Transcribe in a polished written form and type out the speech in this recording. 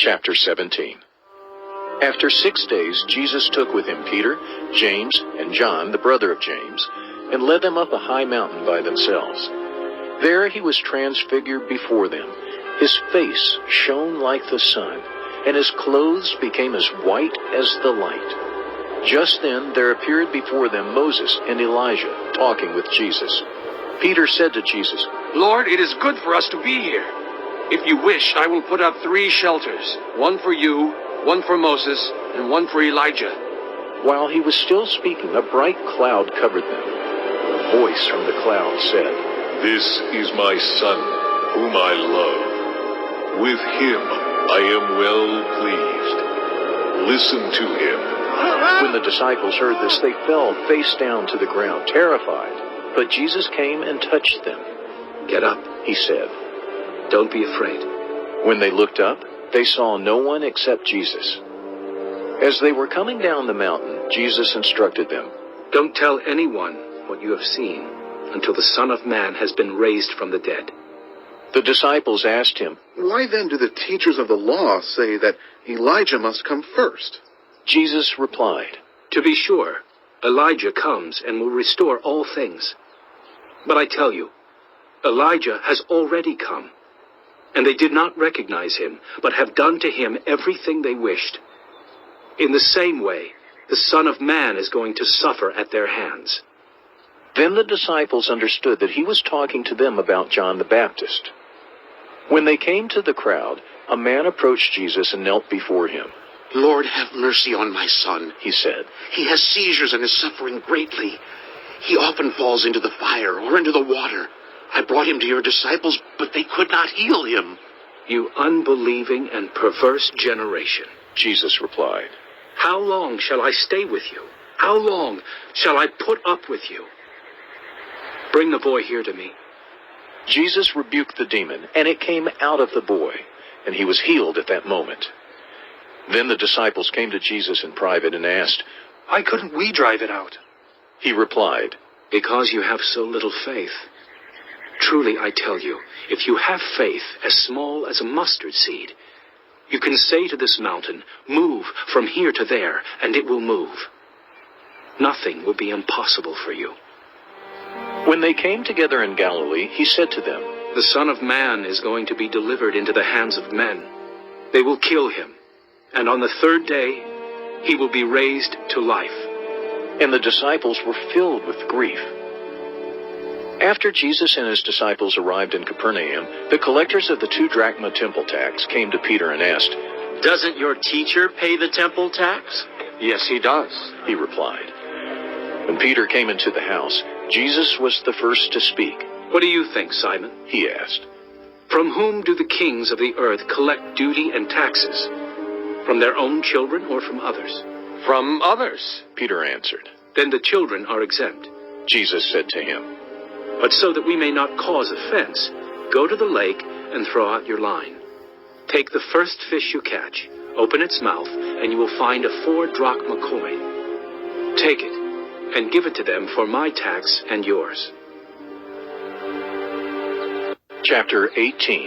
Chapter 17. After 6 days, Jesus took with him Peter, James, and John, the brother of James, and led them up a high mountain by themselves. There he was transfigured before them. His face shone like the sun, and his clothes became as white as the light. Just then there appeared before them Moses and Elijah talking with Jesus. Peter said to Jesus, "Lord, it is good for us to be here. If you wish, I will put up 3 shelters, one for you, one for Moses, and one for Elijah." While he was still speaking, a bright cloud covered them. A voice from the cloud said, "This is my Son, whom I love. With him I am well pleased. Listen to him." When the disciples heard this, they fell face down to the ground, terrified. But Jesus came and touched them. "Get up," he said. "Don't be afraid." When they looked up, they saw no one except Jesus. As they were coming down the mountain, Jesus instructed them, "Don't tell anyone what you have seen until the Son of Man has been raised from the dead." The disciples asked him, "Why then do the teachers of the law say that Elijah must come first?" Jesus replied, "To be sure, Elijah comes and will restore all things. But I tell you, Elijah has already come, and they did not recognize him, but have done to him everything they wished. In the same way, the Son of Man is going to suffer at their hands." Then the disciples understood that he was talking to them about John the Baptist. When they came to the crowd, a man approached Jesus and knelt before him. "Lord, have mercy on my son," he said. "He has seizures and is suffering greatly. He often falls into the fire or into the water. I brought him to your disciples, but they could not heal him." "You unbelieving and perverse generation," Jesus replied, "how long shall I stay with you? How long shall I put up with you? Bring the boy here to me." Jesus rebuked the demon, and it came out of the boy, and he was healed at that moment. Then the disciples came to Jesus in private and asked, "Why couldn't we drive it out?" He replied, "Because you have so little faith. Truly, I tell you, if you have faith as small as a mustard seed, you can say to this mountain, 'Move from here to there,' and it will move. Nothing will be impossible for you." When they came together in Galilee, he said to them, "The Son of Man is going to be delivered into the hands of men. They will kill him, and on the 3rd day he will be raised to life." And the disciples were filled with grief. After Jesus and his disciples arrived in Capernaum, the collectors of the 2 drachma temple tax came to Peter and asked, "Doesn't your teacher pay the temple tax?" "Yes, he does," he replied. When Peter came into the house, Jesus was the first to speak. "What do you think, Simon?" he asked. "From whom do the kings of the earth collect duty and taxes? From their own children or from others?" "From others," Peter answered. "Then the children are exempt. Jesus said to him, But so that we may not cause offense, go to the lake and throw out your line. Take the first fish you catch, open its mouth, and you will find a 4 drachma coin. Take it and give it to them for my tax and yours." Chapter 18.